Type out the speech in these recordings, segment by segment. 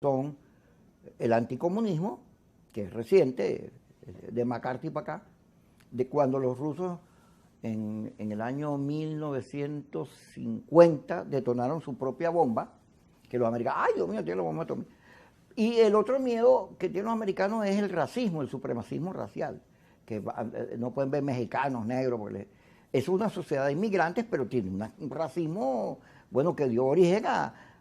son el anticomunismo, que es reciente, de McCarthy para acá, de cuando los rusos en el año 1950 detonaron su propia bomba, que los americanos, ay Dios mío, tiene la bomba atómica. Y el otro miedo que tienen los americanos es el racismo, el supremacismo racial, que no pueden ver mexicanos, negros, porque es una sociedad de inmigrantes, pero tiene un racismo, bueno, que dio origen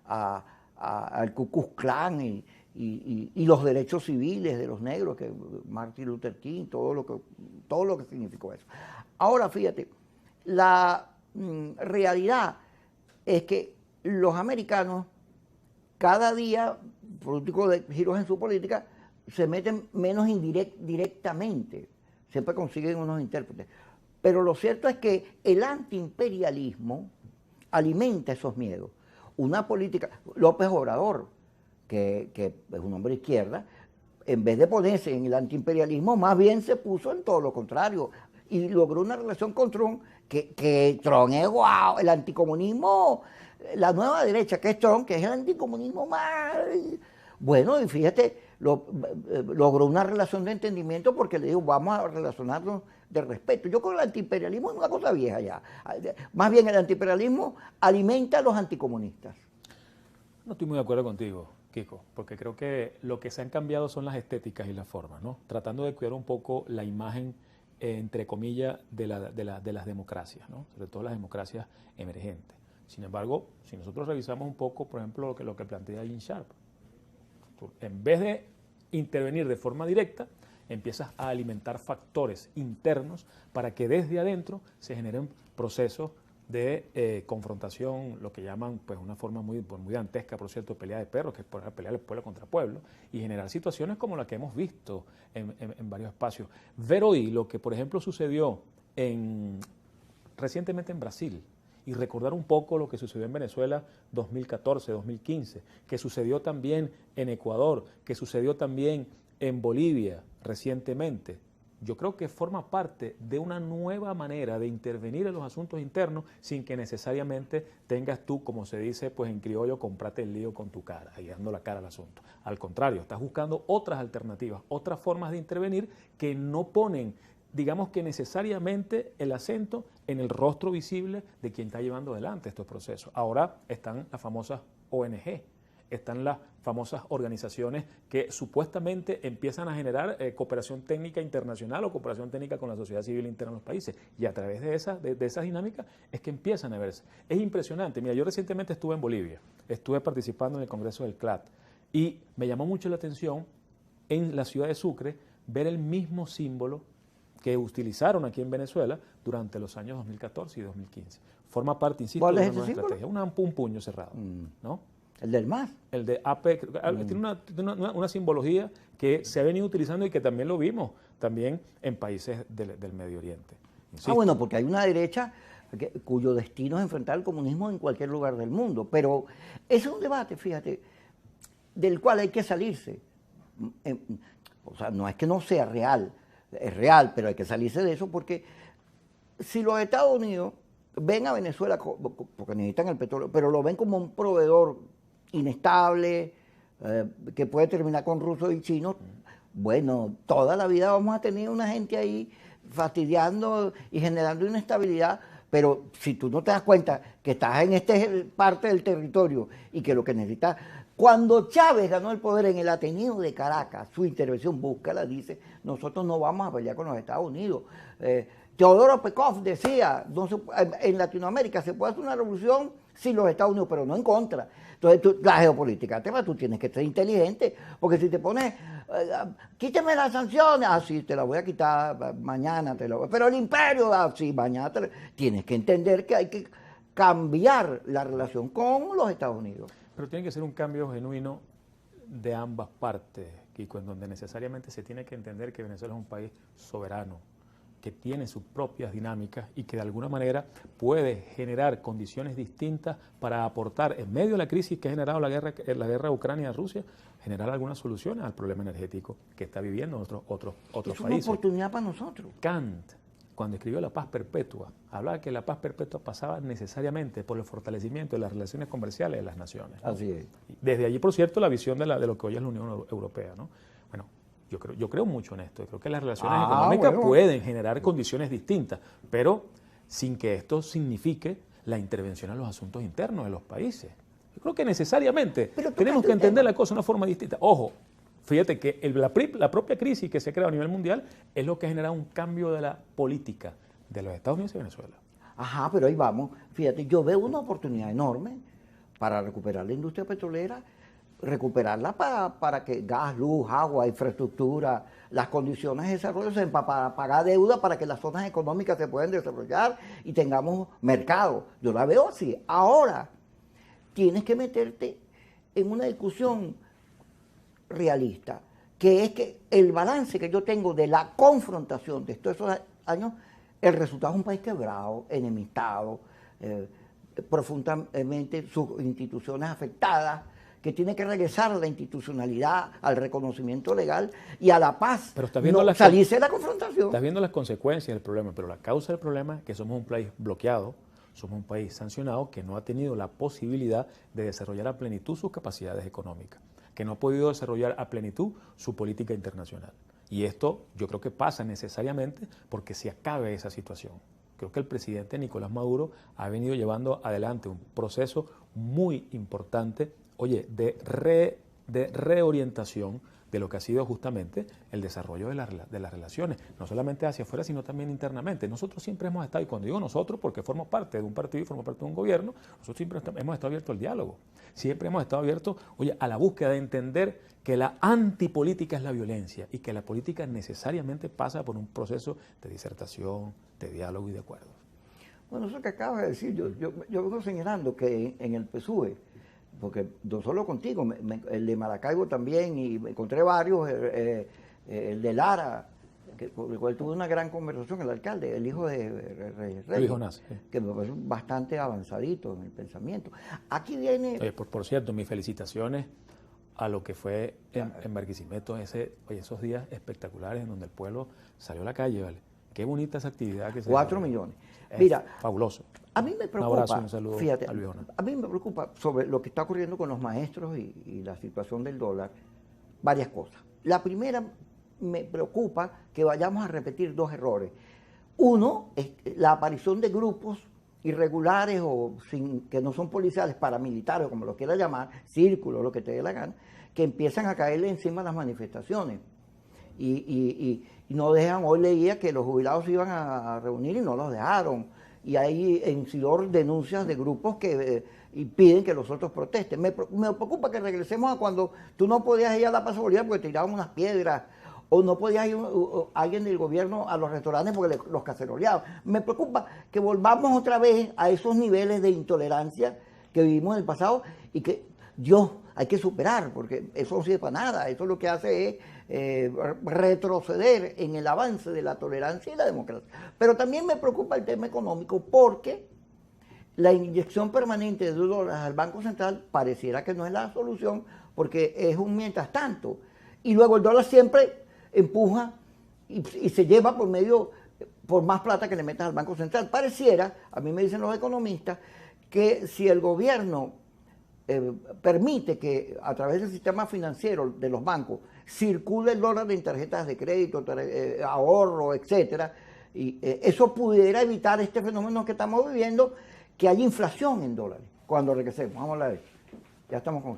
al Ku Klux Klan y los derechos civiles de los negros, que Martin Luther King, todo lo que significó eso. Ahora, fíjate, la realidad es que los americanos cada día, políticos de giros en su política, se meten menos directamente, siempre consiguen unos intérpretes. Pero lo cierto es que el antiimperialismo alimenta esos miedos. Una política, López Obrador, que es un hombre de izquierda, en vez de ponerse en el antiimperialismo, más bien se puso en todo lo contrario y logró una relación con Trump, que Trump es guau, el anticomunismo, la nueva derecha, que es Trump, que es el anticomunismo más... Bueno, y fíjate, logró una relación de entendimiento porque le dijo, vamos a relacionarnos de respeto. Yo creo que el antiimperialismo es una cosa vieja ya. Más bien el antiimperialismo alimenta a los anticomunistas. No estoy muy de acuerdo contigo, Kiko, porque creo que lo que se han cambiado son las estéticas y las formas, ¿no? Tratando de cuidar un poco la imagen, entre comillas, de las democracias, ¿no? Sobre todo las democracias emergentes. Sin embargo, si nosotros revisamos un poco, por ejemplo, lo que plantea Gene Sharp, en vez de intervenir de forma directa, empiezas a alimentar factores internos para que desde adentro se generen procesos de confrontación, lo que llaman, pues, una forma muy dantesca, por cierto, pelea de perros, que es pelear el pueblo contra pueblo, y generar situaciones como la que hemos visto en varios espacios. Ver hoy lo que, por ejemplo, sucedió recientemente en Brasil, y recordar un poco lo que sucedió en Venezuela 2014, 2015, que sucedió también en Ecuador, que sucedió también en Bolivia recientemente. Yo creo que forma parte de una nueva manera de intervenir en los asuntos internos sin que necesariamente tengas tú, como se dice pues en criollo, comprate el lío con tu cara, y dando la cara al asunto. Al contrario, estás buscando otras alternativas, otras formas de intervenir que no ponen, digamos que necesariamente, el acento en el rostro visible de quien está llevando adelante estos procesos. Ahora están las famosas ONG, están las famosas organizaciones que supuestamente empiezan a generar cooperación técnica internacional o cooperación técnica con la sociedad civil interna de los países. Y a través de esas dinámicas es que empiezan a verse. Es impresionante. Mira, yo recientemente estuve en Bolivia, estuve participando en el Congreso del CLAT y me llamó mucho la atención en la ciudad de Sucre ver el mismo símbolo que utilizaron aquí en Venezuela durante los años 2014 y 2015. Forma parte, insisto, de una nueva estrategia. Un puño cerrado, ¿no? ¿El del MAS? El de AP, tiene una simbología que se ha venido utilizando y que también lo vimos también en países del Medio Oriente. Insisto. Bueno, porque hay una derecha cuyo destino es enfrentar el comunismo en cualquier lugar del mundo, pero ese es un debate, fíjate, del cual hay que salirse. O sea, no es que no sea real, es real, pero hay que salirse de eso porque si los Estados Unidos ven a Venezuela, porque necesitan el petróleo, pero lo ven como un proveedor inestable, que puede terminar con rusos y chinos, bueno, toda la vida vamos a tener una gente ahí fastidiando y generando inestabilidad, pero si tú no te das cuenta que estás en esta parte del territorio y que lo que necesitas... Cuando Chávez ganó el poder en el Ateneo de Caracas, su intervención, búscala, dice, nosotros no vamos a pelear con los Estados Unidos. Teodoro Pekov decía, en Latinoamérica se puede hacer una revolución sin los Estados Unidos, pero no en contra. Entonces, la geopolítica, tú tienes que ser inteligente, porque si te pones, quíteme las sanciones, sí, te las voy a quitar mañana, pero el imperio, sí, mañana tienes que entender que hay que cambiar la relación con los Estados Unidos. Pero tiene que ser un cambio genuino de ambas partes, Kiko, en donde necesariamente se tiene que entender que Venezuela es un país soberano, que tiene sus propias dinámicas y que de alguna manera puede generar condiciones distintas para aportar, en medio de la crisis que ha generado la guerra de Ucrania-Rusia, generar algunas soluciones al problema energético que está viviendo otros países. Es una oportunidad para nosotros. Kant cuando escribió La Paz Perpetua, hablaba que la paz perpetua pasaba necesariamente por el fortalecimiento de las relaciones comerciales de las naciones, ¿no? Así es. Desde allí, por cierto, la visión de lo que hoy es la Unión Europea, ¿no? Bueno, yo creo mucho en esto. Yo creo que las relaciones económicas pueden generar condiciones distintas, pero sin que esto signifique la intervención en los asuntos internos de los países. Yo creo que necesariamente tenemos que entender la cosa de una forma distinta. Ojo, fíjate que la propia crisis que se crea a nivel mundial es lo que ha generado un cambio de la política de los Estados Unidos y Venezuela. Ajá, pero ahí vamos. Fíjate, yo veo una oportunidad enorme para recuperar la industria petrolera, recuperarla para que gas, luz, agua, infraestructura, las condiciones de desarrollo se para pagar deuda para que las zonas económicas se puedan desarrollar y tengamos mercado. Yo la veo así. Ahora, tienes que meterte en una discusión realista, que es que el balance que yo tengo de la confrontación de estos esos años, el resultado es un país quebrado, enemistado, profundamente sus instituciones afectadas, que tiene que regresar a la institucionalidad, al reconocimiento legal y a la paz, pero estás viendo salirse de la confrontación. Estás viendo las consecuencias del problema, pero la causa del problema es que somos un país bloqueado, somos un país sancionado que no ha tenido la posibilidad de desarrollar a plenitud sus capacidades económicas, que no ha podido desarrollar a plenitud su política internacional. Y esto yo creo que pasa necesariamente porque se acabe esa situación. Creo que el presidente Nicolás Maduro ha venido llevando adelante un proceso muy importante, de reorientación de lo que ha sido justamente el desarrollo de las relaciones, no solamente hacia afuera, sino también internamente. Nosotros siempre hemos estado, y cuando digo nosotros, porque formo parte de un partido y formo parte de un gobierno, nosotros siempre hemos estado abiertos al diálogo, siempre hemos estado abiertos, a la búsqueda de entender que la antipolítica es la violencia y que la política necesariamente pasa por un proceso de disertación, de diálogo y de acuerdo. Bueno, eso que acabas de decir, yo vengo señalando que en el PSUV, porque no solo contigo, el de Maracaibo también, y me encontré varios, el de Lara, con el cual tuve una gran conversación, el alcalde, el hijo de Reyes, Jonás, que me parece bastante avanzadito en el pensamiento. Aquí viene... Por cierto, mis felicitaciones a lo que fue en Barquisimeto esos días espectaculares en donde el pueblo salió a la calle, ¿vale? Qué bonita esa actividad que se 4 millones. Mira, fabuloso. A mí me preocupa, un abrazo y un saludo, fíjate, a Luis Jonás. a mí me preocupa sobre lo que está ocurriendo con los maestros y la situación del dólar, varias cosas. La primera, me preocupa que vayamos a repetir dos errores. Uno, es la aparición de grupos irregulares o que no son policiales, paramilitares, como lo quieras llamar, círculos, lo que te dé la gana, que empiezan a caerle encima a las manifestaciones. Y no dejan, hoy leía que los jubilados se iban a reunir y no los dejaron. Y hay en Sidor denuncias de grupos que piden que los otros protesten. Me preocupa que regresemos a cuando tú no podías ir a la Plaza Bolívar porque te tiraban unas piedras, o no podías ir alguien del gobierno a los restaurantes porque los caceroleaban. Me preocupa que volvamos otra vez a esos niveles de intolerancia que vivimos en el pasado y que hay que superar, porque eso no sirve para nada. Eso lo que hace es retroceder en el avance de la tolerancia y la democracia. Pero también me preocupa el tema económico porque la inyección permanente de dólares al Banco Central pareciera que no es la solución porque es un mientras tanto. Y luego el dólar siempre empuja y se lleva por más plata que le metas al Banco Central. Pareciera, a mí me dicen los economistas, que si el gobierno permite que a través del sistema financiero de los bancos circule el dólar en tarjetas de crédito, ahorro, etcétera, y eso pudiera evitar este fenómeno que estamos viviendo, que hay inflación en dólares. Cuando regresemos, vamos a hablar de eso. Ya estamos con